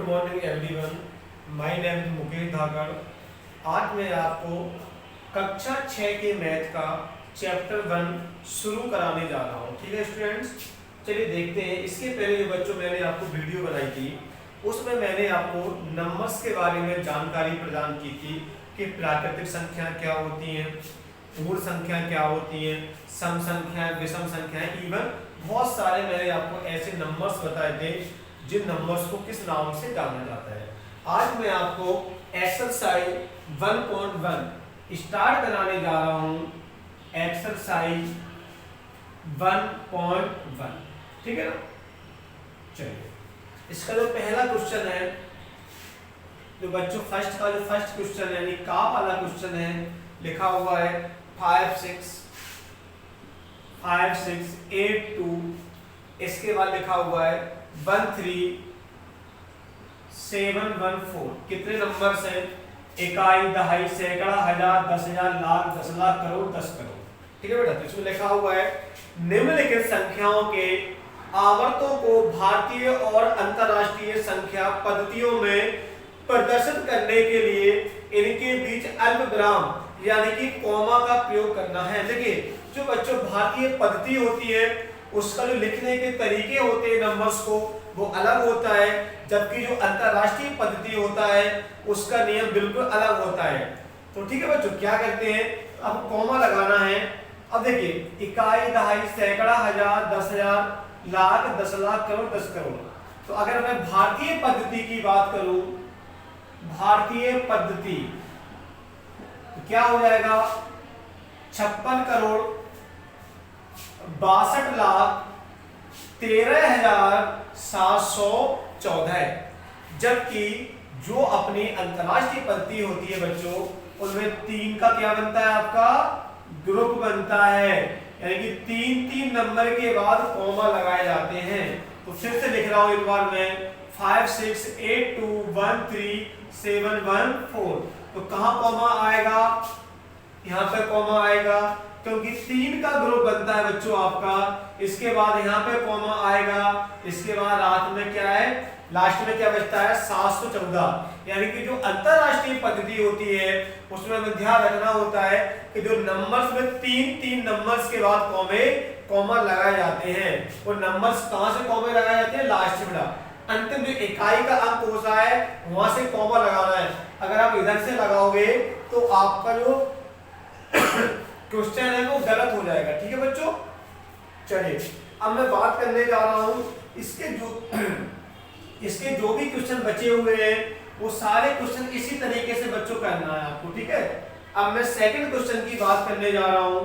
Morning everyone, my name is Mukesh Dhakad. आज मैं आपको कक्षा 6 के मैथ का चैप्टर 1 शुरू कराने जा रहा हूँ। ठीक है स्टूडेंट्स, चलिए देखते हैं। इसके पहले जो बच्चों मैंने आपको वीडियो बनाई थी उसमें मैंने आपको नंबर्स के बारे में जानकारी प्रदान की थी कि प्राकृतिक संख्या क्या होती हैं, पूर्ण संख्या क्या होती है, सम संख्या, विषम संख्या, इवन बहुत सारे मैंने आपको ऐसे नंबर्स बताए थे जिन नंबर्स को किस नाम से जाना जाता है। आज मैं आपको एक्सरसाइज 1.1 स्टार्ट कराने जा रहा हूं। एक्सरसाइज 1.1, ठीक है ना। चलिए, इसका जो पहला क्वेश्चन है, जो बच्चों फर्स्ट क्वेश्चन है यानी का वाला क्वेश्चन है, लिखा हुआ है 5 6 8 2। इसके बाद लिखा हुआ है 1 3 7 1 4। कितने नंबर्स हैं? इकाई, दहाई, सैकड़ा, हजार, 10,000, लाख, 10 लाख, करोड़, 10 करोड़। ठीक है बेटा। तो इसमें लिखा हुआ है निम्नलिखित संख्याओं के आवर्तों को भारतीय और अंतरराष्ट्रीय संख्या पद्धतियों में प्रदर्शित करने के लिए इनके बीच अल्पविराम यानी कि कॉमा का प्रयोग करना है। देखिए, जो बच्चों भारतीय पद्धति होती है उसका जो लिखने के तरीके होते हैं नंबर्स को वो अलग होता है, जबकि जो अंतरराष्ट्रीय पद्धति होता है उसका नियम बिल्कुल अलग होता है। तो ठीक है बच्चों, क्या करते हैं, अब कॉमा लगाना है। अब देखिए, इकाई, दहाई, सैकड़ा, हजार, 10,000, लाख, 10 लाख, करोड़, 10 करोड़। तो अगर मैं भारतीय पद्धति की बात करूं, भारतीय पद्धति, तो क्या हो जाएगा? 56 करोड़ 62 लाख 13,714। जबकि जो अपनी अंतरराष्ट्रीय पद्धति होती है बच्चों, उनमें 3 का क्या बनता है? आपका ग्रुप बनता है, यानी कि 3 नंबर के बाद कॉमा लगाए जाते हैं। तो फिर से लिख रहा हूं एक बार मैं, 5 6 8 2 1 3 7 1 4। तो कहां कॉमा आएगा? यहां पे कॉमा आएगा, क्योंकि 3 का ग्रुप बनता है बच्चों आपका। इसके बाद यहाँ पे कॉमा आएगा, इसके बाद रात में क्या है, लास्ट में क्या बचता है? 714। यानी कि जो अंतरराष्ट्रीय पद्धति होती है उसमें हमें ध्यान रखना होता है कि जो नंबर्स में 3 नंबर्स के बाद कॉमा लगाए जाते हैं। और नंबर्स कहां से कॉमे लगाए जाते हैं? लास्ट में। अंतिम जो इकाई का अंक होता है वहां से कॉमा लगाना है। अगर आप इधर से लगाओगे तो आपका जो क्वेश्चन है वो गलत हो जाएगा। ठीक है बच्चों। चलिए, अब मैं बात करने जा रहा हूं इसके जो भी क्वेश्चन बचे हुए हैं वो सारे क्वेश्चन इसी तरीके से बच्चों करना है आपको। ठीक है। अब मैं सेकंड क्वेश्चन की बात करने जा रहा हूं।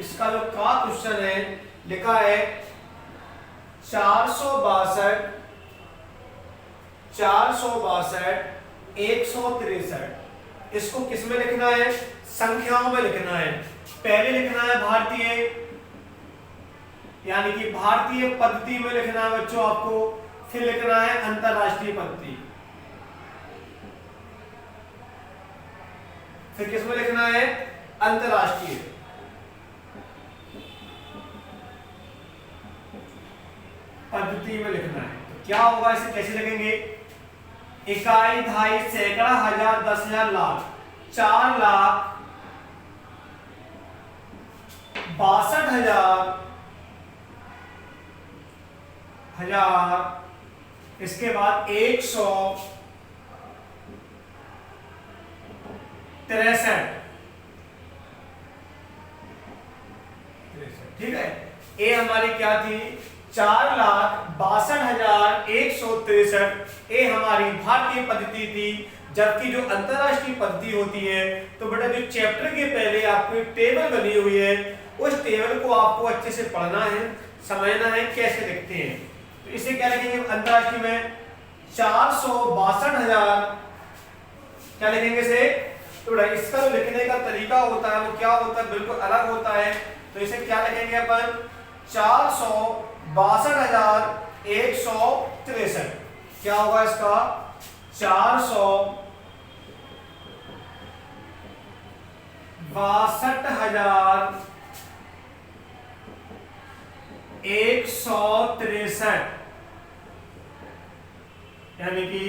इसका जो का क्वेश्चन है, लिखा है 462 163। इसको किस में लिखना है? संख्याओं में लिखना है। पहले लिखना है भारतीय, यानी कि भारतीय पद्धति में लिखना है बच्चों आपको। फिर लिखना है अंतरराष्ट्रीय पद्धति। फिर किस में लिखना है? अंतरराष्ट्रीय। पद्धति में लिखना है। तो क्या होगा, इसे कैसे लिखेंगे? इकाई, दहाई, सैकड़ा, हजार, 10,000, लाख, 4 लाख 62,000, इसके बाद 163। ठीक है। ए हमारी क्या थी? 4,62,163। ए हमारी भारतीय पद्धति थी। जबकि जो अंतरराष्ट्रीय पद्धति होती है, तो बेटा जो चैप्टर के पहले आपको एक टेबल बनी हुई है उस टेबल को आपको अच्छे से पढ़ना है, समझना है कैसे लिखते हैं। तो इसे क्या लिखेंगे अंतरराष्ट्रीय में? 462,000 क्या लिखेंगे इसे? तो इसका जो लिखने का तरीका होता है वो क्या होता है? बिल्कुल अलग होता है। तो इसे क्या लिखेंगे अपन? 462,163। क्या होगा इसका? 462,163, यानी कि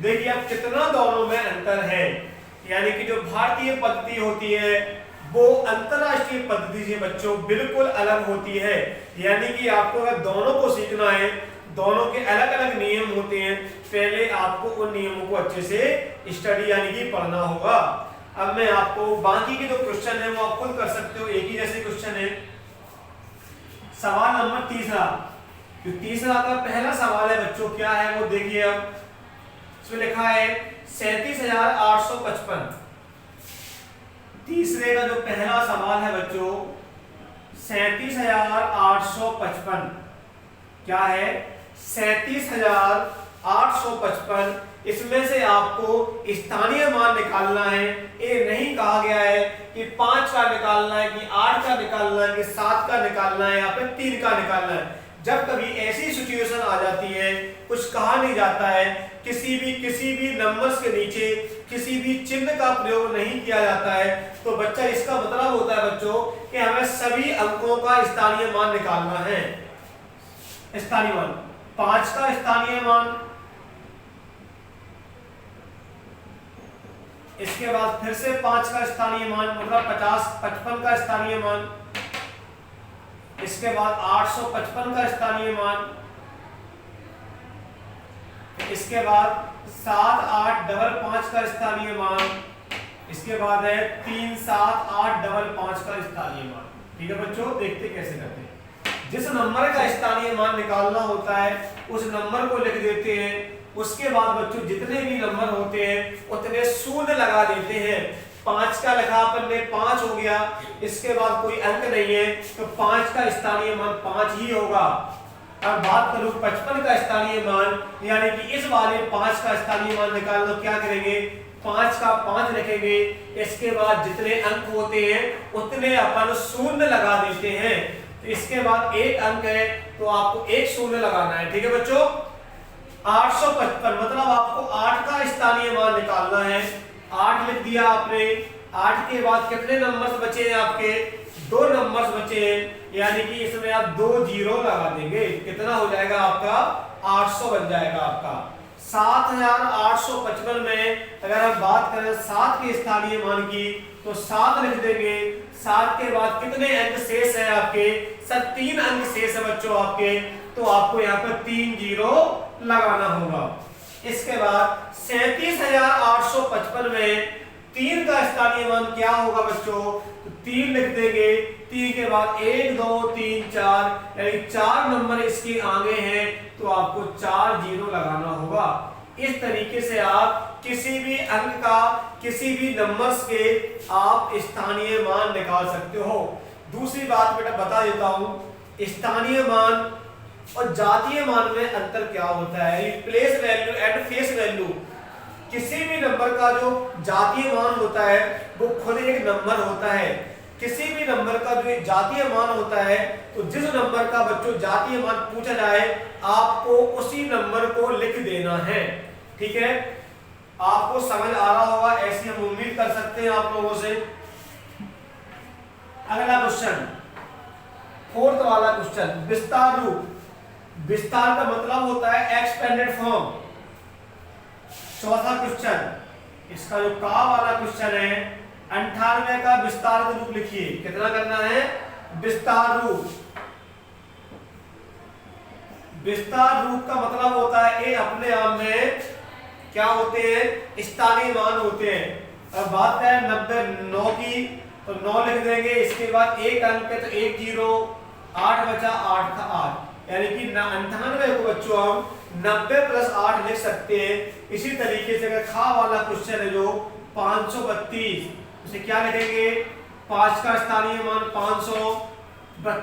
देखिए अब कितना दोनों में अंतर है। यानी कि जो भारतीय पद्धति होती है वो अंतरराष्ट्रीय पद्धति से बच्चों बिल्कुल अलग होती है। यानी कि आपको अगर दोनों को सीखना है, दोनों के अलग अलग नियम होते हैं, पहले आपको उन नियमों को अच्छे से स्टडी यानी कि पढ़ना होगा। अब मैं आपको बाकी के जो क्वेश्चन है वो आप खुद कर सकते हो, एक ही जैसे क्वेश्चन है। सवाल नंबर तीसरा, जो तीसरा का पहला सवाल है बच्चों क्या है वो देखिए। अब इसमें लिखा है 37,855। तीसरे का जो पहला सवाल है बच्चों 37,855 क्या है, 37,855। इसमें से आपको स्थानीय मान निकालना है। ये नहीं कहा गया है कि 5 का निकालना है, कि 8 का निकालना है, कि 7 का निकालना है या फिर 3 का निकालना है। जब कभी ऐसी सिचुएशन आ जाती है, कुछ कहा नहीं जाता है, किसी भी नंबर्स के नीचे किसी भी चिन्ह का प्रयोग नहीं किया जाता है, तो बच्चा इसका मतलब होता है बच्चों कि हमें सभी अंकों का स्थानीय मान निकालना है। स्थानीय मान 5 का स्थानीय मान, इसके बाद फिर से 5 का स्थानीय मान मतलब 55 का स्थानीय मान, इसके बाद 855 का स्थानीय मान, इसके बाद 7,855 का स्थानीय मान, इसके बाद है 3,7,855 का स्थानीय मान। ठीक है बच्चों, देखते कैसे करते हैं। जिस नंबर का स्थानीय मान निकालना होता है उस नंबर को लिख देते हैं। उसके बाद बच्चों जितने भी नंबर होते हैं उतने शून्य लगा देते हैं। 5 का लिखा अपन ने 5 हो गया, इसके बाद कोई अंक नहीं है तो 5 का स्थानीय मान 5 ही होगा। अब बात करूं 55 का स्थानीय मान, यानी कि इस वाले 5 का स्थानीय मान निकालना, क्या करेंगे 5 का 5 लिखेंगे, इसके बाद जितने अंक होते हैं उतने अपन शून्य लगा देते हैं। तो इसके बाद एक अंक है तो आपको एक शून्य लगाना है। ठीक है बच्चों, 855 मतलब आपको 8 का स्थानीय मान निकालना है। 8 लिख दिया आपने। 8 के बाद कितने नंबर्स बचे हैं आपके, 2 नंबर्स बचे हैं, यानी कि इसमें आप 2 जीरो लगा देंगे। कितना हो जाएगा आपका 800 बन जाएगा आपका। 7,855 में अगर हम बात करें 7 के स्थानीय मान की तो 7 लिख देंगे। 7 के बाद कितने अंक शेष है आपके, सर 3 अंक शेष है बच्चों आपके, तो आपको यहाँ पर 3 जीरो लगाना होगा। इसके बाद 37,855 में 3 का स्थानीय मान क्या होगा बच्चों, तो 3 लिख देंगे। 3 के बाद 1 2 3 4 यानी 4 नंबर इसके आगे हैं तो आपको 4 जीरो लगाना होगा। इस तरीके से आप किसी भी अंक का, किसी भी नंबर्स के आप स्थानीय मान निकाल सकते हो। दूसरी बात बेटा बता देता हूं, स्थानीय मान और जातीय मान में अंतर क्या होता है। Place value and face value, किसी भी नंबर का जो जातीय मान होता है वो खुद एक नंबर होता है। किसी भी नंबर का जो जातीय मान होता है तो जिस नंबर का बच्चों जातीय मान पूछा जाए आपको उसी नंबर को लिख देना है। ठीक है, आपको समझ आ रहा होगा, ऐसी हम उम्मीद कर सकते हैं आप लोगों से। अगला क्वेश्चन, 4th वाला क्वेश्चन, विस्तार रूप। विस्तार का मतलब होता है एक्सपेंडेड फॉर्म। 4था क्वेश्चन, इसका जो का वाला क्वेश्चन है 98 का विस्तार रूप लिखिए। कितना करना है, विस्तार रूप। विस्तार रूप का मतलब होता है ये अपने आप में क्या होते हैं, स्थानीय मान होते हैं। अब बात है 9 की तो 9 लिख देंगे। इसके बाद एक अंक है तो 1 जीरो, 8 बचा, 8 था 8, यानी कि 98 को बच्चों हम 90 + 8 लिख सकते हैं। इसी तरीके से अगर खा वाला क्वेश्चन है जो 532, उसे क्या लिखेंगे, 5 का स्थानीय मान 532 का